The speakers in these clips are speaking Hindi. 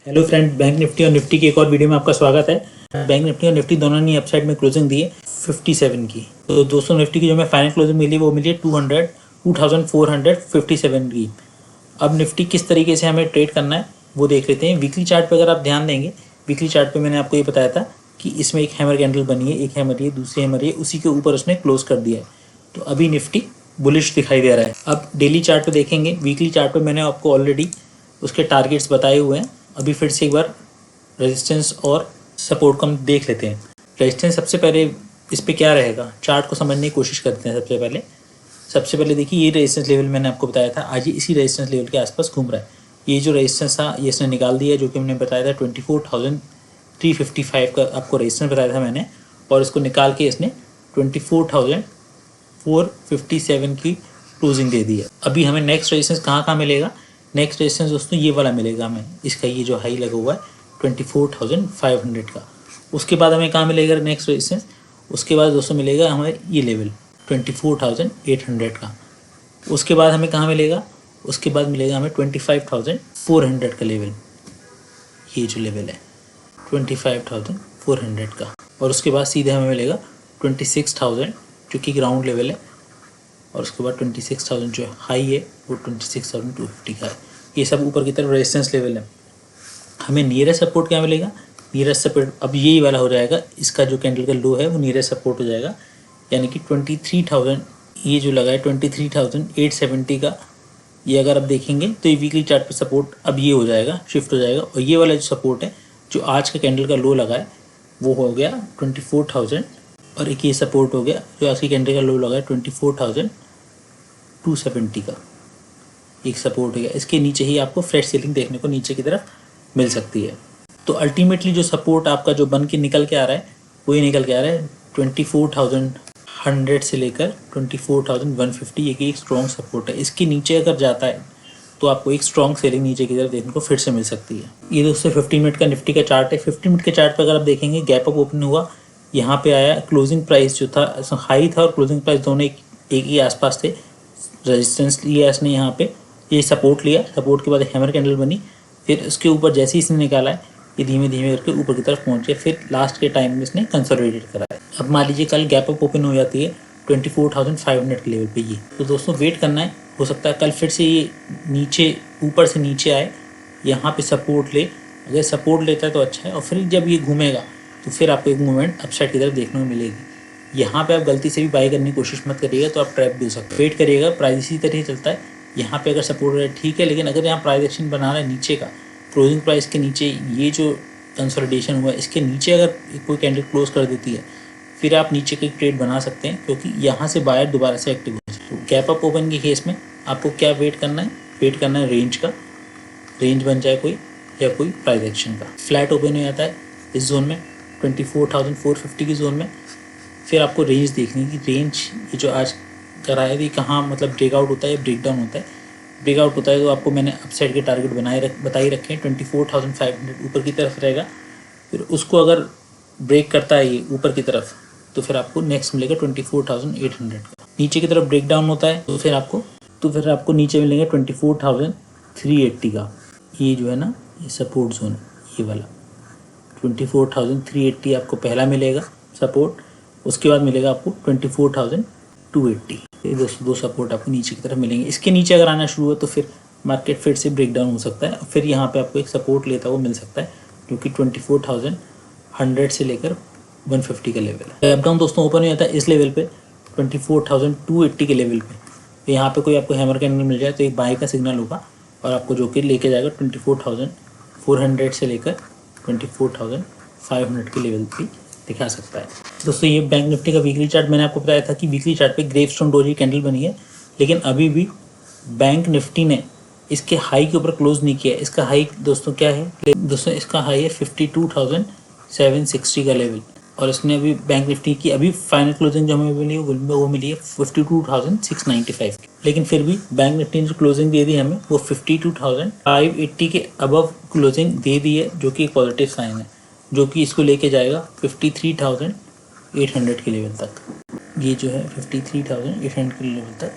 हेलो फ्रेंड, बैंक निफ्टी और निफ्टी की एक और वीडियो में आपका स्वागत है। बैंक निफ्टी और निफ्टी दोनों ने अपसाइड में क्लोजिंग दी है 57 की। तो दोस्तों निफ्टी की जो हमें फाइनल क्लोजिंग मिली वो मिली है 2457 की। अब निफ्टी किस तरीके से हमें ट्रेड करना है वो देख लेते हैं। वीकली चार्ट पे अगर आप ध्यान देंगे, वीकली चार्ट पे मैंने आपको ये बताया था कि इसमें एक हैमर कैंडल बनी है, एक हैमर है, दूसरी हैमर है, उसी के ऊपर उसने क्लोज कर दिया है। तो अभी निफ्टी बुलिश दिखाई दे रहा है। अब डेली चार्ट पे देखेंगे, वीकली चार्ट पे मैंने आपको ऑलरेडी उसके टारगेट्स बताए हुए हैं। अभी फिर से एक बार रेजिस्टेंस और सपोर्ट को हम देख लेते हैं। रेजिस्टेंस सबसे पहले इस पे क्या रहेगा, चार्ट को समझने की कोशिश करते हैं। सबसे पहले देखिए, ये रेजिस्टेंस लेवल मैंने आपको बताया था, आज ये इसी रेजिस्टेंस लेवल के आसपास घूम रहा है। ये जो रेजिस्टेंस था ये इसने निकाल दिया, जो कि हमने बताया था 24,355 का आपको रेजिस्टेंस बताया था मैंने, और इसको निकाल के इसने 24,457 की क्लोजिंग दे दी है। अभी हमें नेक्स्ट रेजिस्टेंस कहाँ मिलेगा? नेक्स्ट रेजिस्टेंस दोस्तों ये वाला मिलेगा हमें, इसका ये जो हाई लगा हुआ है 24,500 का। उसके बाद हमें कहाँ मिलेगा नेक्स्ट रेजिस्टेंस? उसके बाद दोस्तों मिलेगा हमें ये लेवल 24,800 का। उसके बाद हमें कहाँ मिलेगा? उसके बाद मिलेगा हमें 25,400 का लेवल, ये जो लेवल है 25,400 का। और उसके बाद सीधे हमें मिलेगा 26,000 जो कि ग्राउंड लेवल है, और उसके बाद 26,000 जो हाई है वो 26,250 का है। ये सब ऊपर की तरफ रेजिस्टेंस लेवल है। हमें नियरेस्ट सपोर्ट क्या मिलेगा? नियरेस्ट सपोर्ट अब यही वाला हो जाएगा, इसका जो कैंडल का लो है वो नियरेस्ट सपोर्ट हो जाएगा, यानी कि 23,000 ये जो लगा है 23,870 का। ये अगर आप देखेंगे तो ये वीकली चार्ट पे सपोर्ट अब ये हो जाएगा, शिफ्ट हो जाएगा। और ये वाला जो सपोर्ट है जो आज का कैंडल का लो लगा है वो हो गया 24,000, और एक ये सपोर्ट हो गया जो आज की कैंडल का लो लगा है 24,270 का, एक सपोर्ट हो गया। इसके नीचे ही आपको फ्रेश सेलिंग देखने को नीचे की तरफ मिल सकती है। तो अल्टीमेटली जो सपोर्ट आपका जो बन के निकल के आ रहा है वही निकल के आ रहा है 24,100 से लेकर 24,150, ये एक स्ट्रॉन्ग सपोर्ट है। इसके नीचे अगर जाता है तो आपको एक स्ट्रॉन्ग सेलिंग नीचे की तरफ देखने को फिर से मिल सकती है। ये दोस्तों 15 मिनट का निफ्टी का चार्ट है। 15 मिनट के चार्ट पर अगर आप देखेंगे, गैप अप ओपन हुआ, यहाँ पे आया, क्लोजिंग प्राइस जो था हाई था और क्लोजिंग प्राइस दोनों एक ही आसपास थे। रेजिस्टेंस लिया इसने यहाँ पे, ये सपोर्ट लिया, सपोर्ट के बाद हैमर कैंडल बनी, फिर उसके ऊपर जैसे ही इसने निकाला है ये धीमे धीमे करके ऊपर की तरफ पहुँचे, फिर लास्ट के टाइम में इसने कंसोलिडेट करा है। अब मान लीजिए कल गैप अप ओपन हो जाती है 24,500 के लेवल पे ये, तो दोस्तों वेट करना है, हो सकता है कल फिर से ये नीचे ऊपर से नीचे आए, यहाँ पे सपोर्ट ले। अगर सपोर्ट लेता है तो अच्छा है, और फिर जब ये घूमेगा तो फिर आपको एक मूवमेंट अपसाइड की तरफ देखने को मिलेगी। यहाँ पे आप गलती से भी बाय करने की कोशिश मत करिएगा, तो आप ट्रैप भी हो सकते हैं। वेट करिएगा, प्राइस इसी तरह चलता है। यहाँ पे अगर सपोर्ट रहे ठीक है, लेकिन अगर यहाँ प्राइस एक्शन बना रहा है नीचे का, क्लोजिंग प्राइस के नीचे ये जो कंसोलिडेशन हुआ है इसके नीचे अगर कोई कैंडल क्लोज कर देती है, फिर आप नीचे का ट्रेड बना सकते हैं, क्योंकि यहाँ से बायर दोबारा से एक्टिव हो जाए। तो गैप अप ओपन के केस में आपको क्या वेट करना है? वेट करना है रेंज का, रेंज बन जाए कोई या कोई प्राइस एक्शन का। फ्लैट ओपन हो जाता है इस जोन में 24,450 की जोन में, फिर आपको रेंज देखनी है कि रेंज ये जो आज कराया थी कहाँ, मतलब ब्रेकआउट होता है या ब्रेकडाउन होता है। ब्रेकआउट होता है तो आपको मैंने अपसाइड के टारगेट बताई रखे हैं 24,500 ऊपर की तरफ रहेगा। फिर उसको अगर ब्रेक करता है ये ऊपर की तरफ तो फिर आपको नेक्स्ट मिलेगा 24,800 का। नीचे की तरफ ब्रेकडाउन होता है तो फिर आपको नीचे मिलेंगे 24,380 का। ये जो है ना, ये सपोर्ट जोन है, ये वाला 24,380 आपको पहला मिलेगा सपोर्ट। उसके बाद मिलेगा आपको 24,280। ये दो सपोर्ट आपको नीचे की तरफ मिलेंगे। इसके नीचे अगर आना शुरू हो तो फिर मार्केट फिर से ब्रेकडाउन हो सकता है, फिर यहाँ पे आपको एक सपोर्ट लेता हुआ मिल सकता है जो कि 24,100 से लेकर 150 का लेवल है। गैप डाउन दोस्तों ओपन हो जाता है इस लेवल पे 24,280 के लेवल पे। तो यहाँ पे कोई आपको हैमर कैंडल मिल जाए तो एक बाय का सिग्नल होगा, और आपको जो कि लेके जाएगा 24,400 से लेकर 24,500 के लेवल पे दिखा सकता है। दोस्तों ये बैंक निफ्टी का वीकली चार्ट मैंने आपको बताया था कि वीकली चार्ट पे ग्रेवस्टोन डोजी कैंडल बनी है, लेकिन अभी भी बैंक निफ्टी ने इसके हाई के ऊपर क्लोज नहीं किया। इसका हाई दोस्तों क्या है? दोस्तों इसका हाई है 52,760 का लेवल, और इसने अभी बैंक निफ्टी की अभी फाइनल क्लोजिंग जो हमें मिली है वो मिली है 52,695 की। लेकिन फिर भी बैंक निफ्टी ने जो क्लोजिंग दे दी हमें वो 52,580 के अबव क्लोजिंग दे दी है, जो कि एक पॉजिटिव साइन है, जो कि इसको लेके जाएगा 53,800 के लेवल तक। ये जो है 53,800 के लेवल तक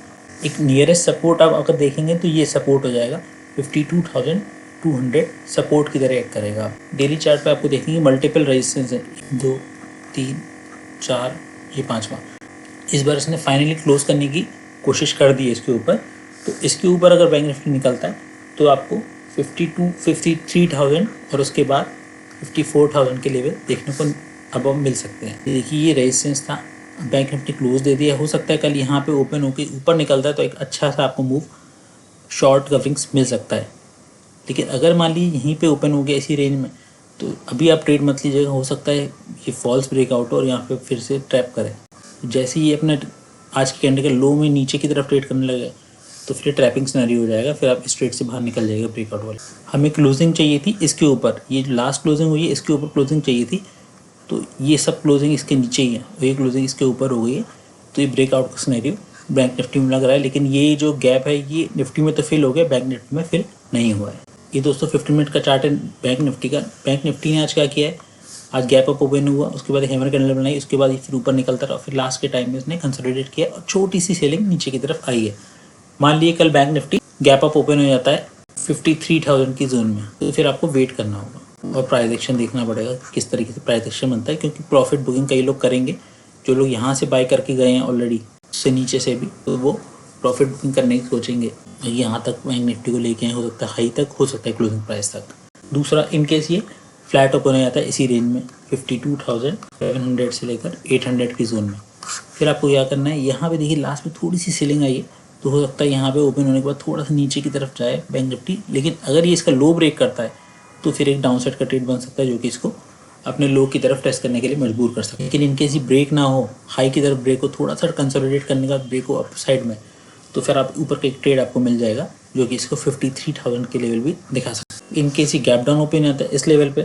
एक नियरेस्ट सपोर्ट आप अगर देखेंगे तो ये सपोर्ट हो जाएगा 52,000 5200 सपोर्ट की तरह एक्ट करेगा। डेली चार्ट पे आपको देखेंगे मल्टीपल रेजिस्टेंस है, 2 3 4, ये 5वां। इस बार इसने फाइनली क्लोज करने की कोशिश कर दी है इसके ऊपर। तो इसके ऊपर अगर बैंक निफ्टी निकलता है तो आपको 53,000 और उसके बाद 54,000 के लेवल देखने को अब मिल सकते हैं। देखिए ये रेजिस्टेंस था, बैंक निफ्टी क्लोज दे दिया। हो सकता है कल यहाँ पे ओपन होकर ऊपर निकलता है तो एक अच्छा सा आपको मूव शॉर्ट कवरिंग्स मिल सकता है। लेकिन अगर मान लीजिए यहीं पे ओपन हो गया इसी रेंज में तो अभी आप ट्रेड मत लीजिएगा। हो सकता है ये फॉल्स ब्रेकआउट हो और यहाँ पे फिर से ट्रैप करे। जैसे ही ये अपने आज के कैंडल के लो में नीचे की तरफ ट्रेड करने लगे तो फिर ट्रैपिंग सिनेरियो हो जाएगा, फिर आप इस ट्रेड से बाहर निकल जाएगा ब्रेकआउट वाले। हमें क्लोजिंग चाहिए थी इसके ऊपर, ये जो लास्ट क्लोजिंग हुई है इसके ऊपर क्लोजिंग चाहिए थी। तो ये सब क्लोजिंग इसके नीचे ही है, ये क्लोजिंग इसके ऊपर हो गई है। तो ये ब्रेकआउट का सिनेरियो बैंक निफ्टी में लग रहा है। लेकिन ये जो गैप है ये निफ्टी में तो फिल हो गया, बैंक निफ्टी में फिल नहीं हुआ है। ये दोस्तों 15 मिनट का चार्ट है बैंक निफ्टी का। बैंक निफ्टी ने आज क्या किया है, आज गैप अप ओपन हुआ, उसके बाद हैमर कैंडल बनाई, उसके बाद फिर ऊपर निकलता रहा, फिर लास्ट के टाइम में इसने कंसोलिडेट किया और छोटी सी सेलिंग नीचे की तरफ आई है। मान लिए कल bank Nifty gap up open हो जाता है 53,000 की जोन में तो फिर आपको वेट करना होगा और प्राइस एक्शन देखना पड़ेगा किस तरीके से प्राइस एक्शन बनता है। क्योंकि प्रॉफिट बुकिंग कई लोग करेंगे, जो लोग यहाँ से बाय करके गए हैं ऑलरेडी उससे नीचे से भी, तो वो प्रॉफिट बुकिंग करने की सोचेंगे। यहाँ तक बैंक निफ्टी को लेके आए, हो सकता है हाई तक, हो सकता है क्लोजिंग प्राइस तक। दूसरा, इनकेस ये फ्लैट ओपन हो जाता है इसी रेंज में 52,700 से लेकर 800 की जोन में, फिर आपको क्या करना है, यहाँ पे देखिए लास्ट में थोड़ी सी सेलिंग आई है तो हो सकता है यहाँ पे ओपन होने के बाद थोड़ा सा नीचे की तरफ जाए बैंक निफ्टी। लेकिन अगर ये इसका लो ब्रेक करता है तो फिर एक डाउनसाइड का ट्रेड बन सकता है जो कि इसको अपने लो की तरफ टेस्ट करने के लिए मजबूर कर सकता है। लेकिन इनकेस ये ब्रेक ना हो, हाई की तरफ ब्रेक हो, थोड़ा सा कंसोलिडेट करने का ब्रेक हो अप साइड में, तो फिर आप ऊपर का एक ट्रेड आपको मिल जाएगा जो कि इसको 53,000 के लेवल भी दिखा सकता है। इनकेस ये गैप डाउन ओपन आता है इस लेवल पे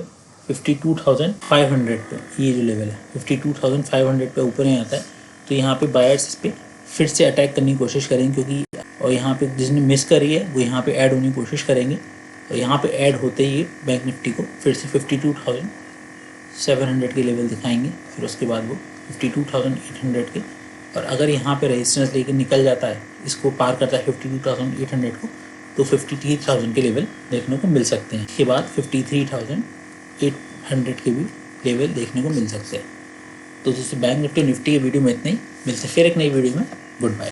52,500 पे, ये जो लेवल है 52,500 पे ऊपर ही आता है तो यहाँ पे बायर्स इस पे फिर से अटैक करने की कोशिश करेंगे, क्योंकि और यहाँ पे जिसने मिस करी है वो यहाँ पे ऐड होने की कोशिश करेंगे और यहाँ पे ऐड होते ही बैंक निफ्टी को फिर से 52,700 के लेवल दिखाएंगे। फिर उसके बाद वो 52,800 के, और अगर यहाँ पे रेजिस्टेंस लेके निकल जाता है, इसको पार करता है 52,800 को, तो 53,000 के लेवल देखने को मिल सकते हैं। इसके बाद 53,800 के भी लेवल देखने को मिल सकते हैं। तो दोस्तों बैंक निफ्टी के वीडियो में इतना ही, मिलते फिर एक नई वीडियो में। Good bye.